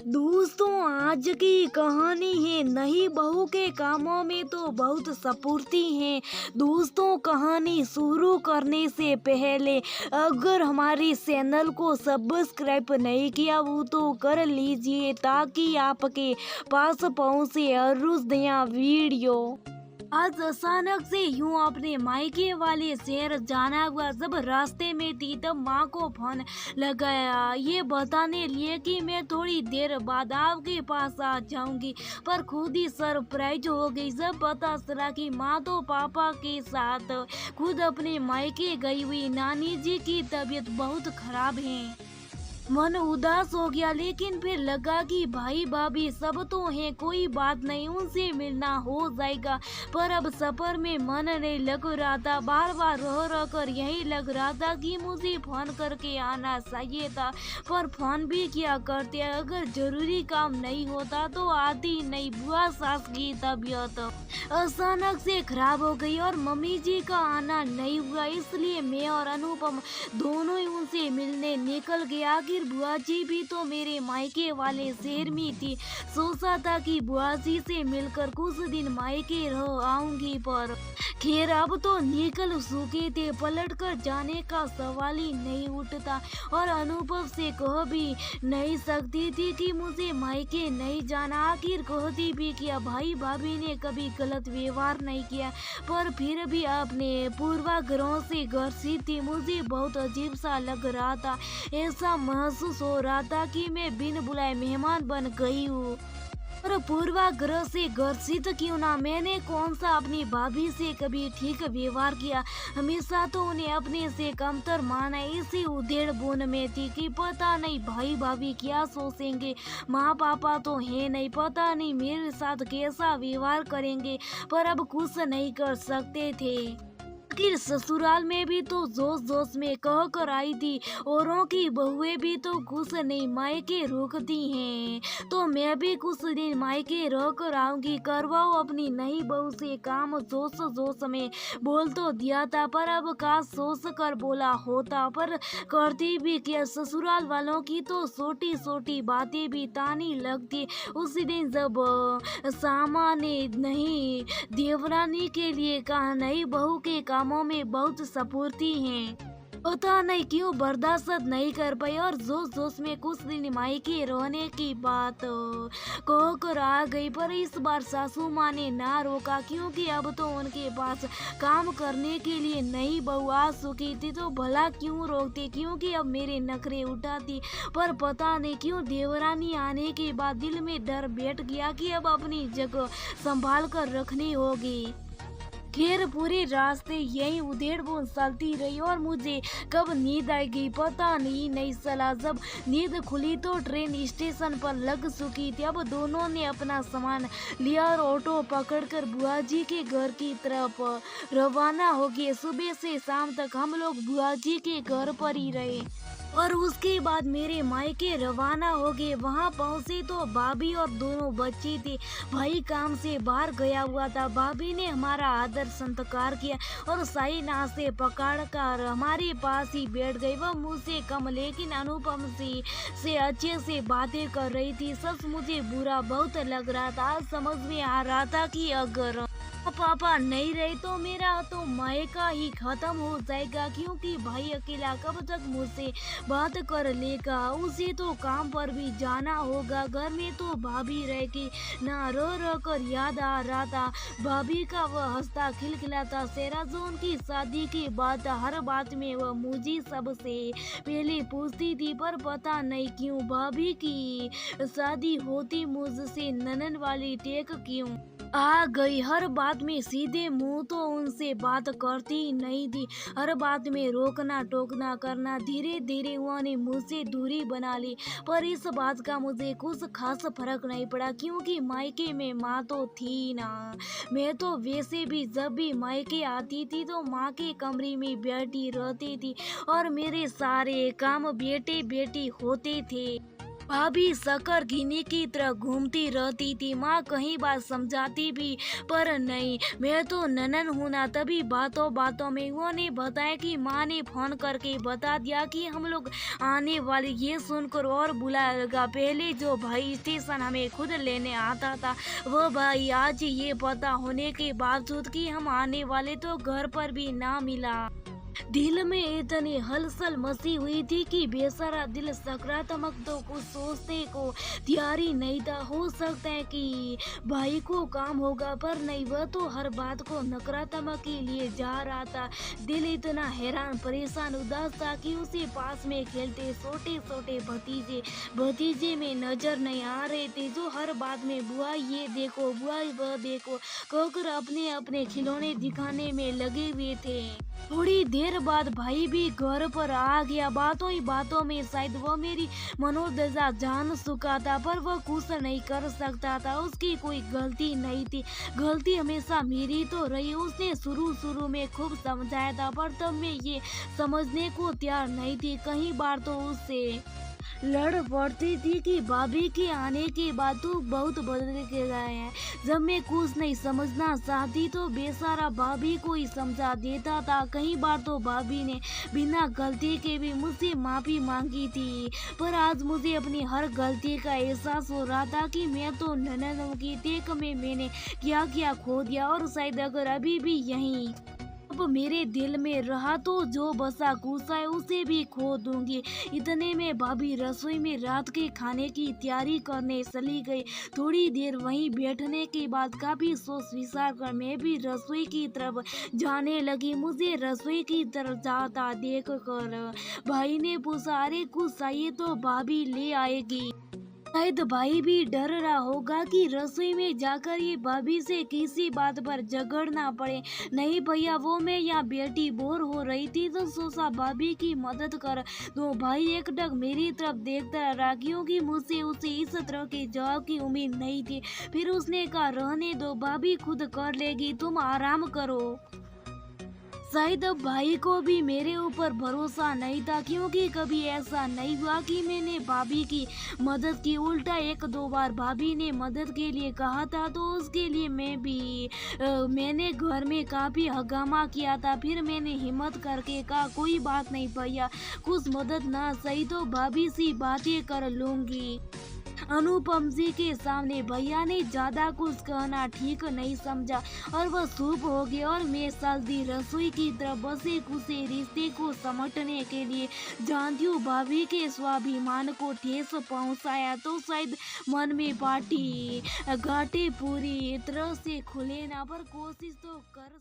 दोस्तों, आज की कहानी है नई बहू के कामों में तो बहुत सपूर्ती है। दोस्तों, कहानी शुरू करने से पहले अगर हमारे चैनल को सब्सक्राइब नहीं किया वो तो कर लीजिए ताकि आपके पास पहुंचे हर रोज नया वीडियो। आज अचानक से यूं अपने मायके वाले शहर जाना हुआ। जब रास्ते में थी तब माँ को फोन लगाया ये बताने लिए कि मैं थोड़ी देर बाद आपके पास आ जाऊंगी, पर खुद ही सरप्राइज हो गई जब पता चला कि माँ तो पापा के साथ खुद अपने मायके गई हुई। नानी जी की तबीयत बहुत खराब है। मन उदास हो गया, लेकिन फिर लगा कि भाई भाभी सब तो हैं, कोई बात नहीं, उनसे मिलना हो जाएगा। पर अब सफर में मन नहीं लग रहा था। बार बार रह रह कर यही लग रहा था कि मुझे फोन करके आना चाहिए था, पर फोन भी क्या करते, अगर जरूरी काम नहीं होता तो आती नहीं। बुआ सास की तबीयत अचानक से खराब हो गई और मम्मी जी का आना नहीं हुआ, इसलिए मैं और अनुपम दोनों ही उनसे मिलने निकल गए। आखिर बुआ जी भी तो मेरे मायके वाले शहर में थी। सोचा था कि बुआ जी से मिलकर कुछ दिन मायके रह आऊंगी, पर खैर अब तो निकल चुके थे। पलट कर जाने का सवाल ही नहीं उठता और अनुभव से कह भी नहीं सकती थी कि मुझे मायके नहीं जाना। आखिर कहती भी किया, भाई भाभी ने कभी गलत व्यवहार नहीं किया, पर फिर भी अपने पूर्वाग्रहों से ग्रसित थी। मुझे बहुत अजीब सा लग रहा था। ऐसा महसूस हो रहा था कि मैं बिन बुलाए मेहमान बन गई हूँ। और पूर्वाग्रह से ग्रसित क्यों ना, मैंने कौन सा अपनी भाभी से कभी ठीक व्यवहार किया? हमेशा तो उन्हें अपने से कमतर माना। इसी उधेड़ बुन में थी कि पता नहीं भाई भाभी क्या सोचेंगे, माँ पापा तो है नहीं, पता नहीं मेरे साथ कैसा व्यवहार करेंगे, पर अब कुछ नहीं कर सकते थे। आखिर ससुराल में भी तो जोश जोश में कह कर आई थी, औरों की बहुएं भी तो कुछ नहीं मायके रोकती हैं, तो मैं भी कुछ दिन मायके रह कर आऊंगी। करवाओ अपनी नई बहू से काम, जोश जोश में बोल तो दिया था, पर अब काश सोच कर बोला होता, पर करती भी क्या। ससुराल वालों की तो छोटी छोटी बातें भी तानी लगती। उसी दिन जब सामा ने नहीं देवरानी के लिए कहा नई बहू के कामों में बहुत सपूर्ती हैं, पता नहीं क्यों बर्दाश्त नहीं कर पाई और जोश जोश में कुछ दिन मायके रहने की बात कह कर आ गई। पर इस बार सासू माँ ने ना रोका, क्योंकि अब तो उनके पास काम करने के लिए नई बहू आ चुकी थी, तो भला क्यों रोकती, क्योंकि अब मेरे नखरे उठाती। पर पता नहीं क्यों देवरानी आने के बाद दिल में डर बैठ गया कि अब अपनी जगह संभाल कर रखनी होगी। खैर पूरे रास्ते यही उधेड़ बुन चलती रही और मुझे कब नींद आएगी पता नहीं चला। जब नींद खुली तो ट्रेन स्टेशन पर लग चुकी थी। अब दोनों ने अपना सामान लिया और ऑटो पकड़कर बुआ जी के घर की तरफ रवाना हो गए। सुबह से शाम तक हम लोग बुआ जी के घर पर ही रहे और उसके बाद मेरे मायके रवाना हो गए। वहां पहुंचे तो भाभी और दोनों बच्चे थे। भाई काम से बाहर गया हुआ था। भाभी ने हमारा आदर सत्कार किया और शाही नाश्ते पकड़ कर हमारे पास ही बैठ गई। वह मुझसे कम लेकिन अनुपम से अच्छे से बातें कर रही थी। सच मुझे बुरा बहुत लग रहा था। समझ में आ रहा था कि अगर पापा नहीं रहे तो मेरा तो मायका ही खत्म हो जाएगा, क्योंकि भाई अकेला कब तक मुझसे बात कर लेगा। उसे तो काम पर भी जाना होगा। घर में तो भाभी रहेगी ना। रो रो कर याद आ रहा था भाभी का वह हंसता खिलखिलाता चेहरा, जो उनकी शादी के बाद हर बात में वह मुझे सबसे पहले पूछती थी। पर पता नहीं क्यों भाभी की शादी होती मुझसे ननद वाली टेक क्यों आ गई। हर बात में सीधे मुंह तो उनसे बात करती ही नहीं थी। हर बात में रोकना टोकना करना। धीरे धीरे उन्होंने मुझसे दूरी बना ली, पर इस बात का मुझे कुछ खास फर्क नहीं पड़ा, क्योंकि मायके में माँ तो थी ना। मैं तो वैसे भी जब भी मायके आती थी तो माँ के कमरे में बैठी रहती थी और मेरे सारे काम बेटे बेटी होते थे। भाभी शक्कर गिने की तरह घूमती रहती थी। माँ कई बार समझाती भी पर नहीं। मैं तो ननन हूँ ना। तभी बातों बातों में उन्होंने बताया कि माँ ने फोन करके बता दिया कि हम लोग आने वाले। ये सुनकर और बुला लगा। पहले जो भाई स्टेशन हमें खुद लेने आता था वो भाई आज ये पता होने के बावजूद कि हम आने वाले तो घर पर भी ना मिला। दिल में इतनी हलचल मची हुई थी कि बेचारा दिल सकारात्मक तो कुछ सोचने को तैयार ही नहीं था। हो सकता है कि भाई को काम होगा पर नहीं, वह तो हर बात को नकारात्मक के लिए जा रहा था। दिल इतना हैरान परेशान उदास था कि उसे पास में खेलते छोटे छोटे भतीजे भतीजे में नजर नहीं आ रहे थे, जो हर बात में बुआ ये देखो बुआ वह देखो कहकर अपने अपने खिलौने दिखाने में लगे हुए थे। थोड़ी देर बाद भाई भी घर पर आ गया। बातों ही बातों में शायद वो मेरी मनोदशा जान चुका था, पर वह कुछ नहीं कर सकता था। उसकी कोई गलती नहीं थी, गलती हमेशा मेरी तो रही। उसने शुरू में खूब समझाया था पर तब मैं ये समझने को तैयार नहीं थी। कई बार तो उससे लड़ पड़ती थी कि भाभी के आने के बाद तो बहुत बदल के गए हैं। जब मैं कुछ नहीं समझना चाहती तो बेचारा भाभी को ही समझा देता था। कई बार तो भाभी ने बिना गलती के भी मुझसे माफी मांगी थी, पर आज मुझे अपनी हर गलती का एहसास हो रहा था कि मैं तो ननद की टेक में मैंने क्या क्या खो दिया, और शायद अगर अभी भी यहीं अब मेरे दिल में रहा तो जो बसा कुसा है उसे भी खो दूंगी। इतने में भाभी रसोई में रात के खाने की तैयारी करने चली गई। थोड़ी देर वहीं बैठने के बाद काफी सोच विचार कर मैं भी रसोई की तरफ जाने लगी। मुझे रसोई की तरफ जाता देख कर भाई ने पूछा, अरे कुछ चाहिए तो भाभी ले आएगी। शायद भाई भी डर रहा होगा कि रसोई में जाकर ये भाभी से किसी बात पर झगड़ना पड़े। नहीं भैया, वो मैं यहाँ बैठी बोर हो रही थी तो सोचा भाभी की मदद कर दो। भाई एकटक मेरी तरफ देखता रहा क्योंकि मुझसे उसे इस तरह के जवाब की उम्मीद नहीं थी। फिर उसने कहा, रहने दो, भाभी खुद कर लेगी, तुम आराम करो। शायद अब भाई को भी मेरे ऊपर भरोसा नहीं था, क्योंकि कभी ऐसा नहीं हुआ कि मैंने भाभी की मदद की। उल्टा एक दो बार भाभी ने मदद के लिए कहा था तो उसके लिए मैंने घर में काफी हंगामा किया था। फिर मैंने हिम्मत करके कहा, कोई बात नहीं भैया, कुछ मदद ना सही तो भाभी सी बातें कर लूंगी। अनुपम जी के सामने भैया ने ज्यादा कुछ कहना ठीक नहीं समझा और वह चुप हो गया, और मैं जल्दी रसोई की तरफ बसे कुसे रिश्ते को समेटने के लिए जानती हूँ भाभी के स्वाभिमान को ठेस पहुँचाया तो शायद मन में पार्टी घाटे पूरी तरह से खुले ना, पर कोशिश तो कर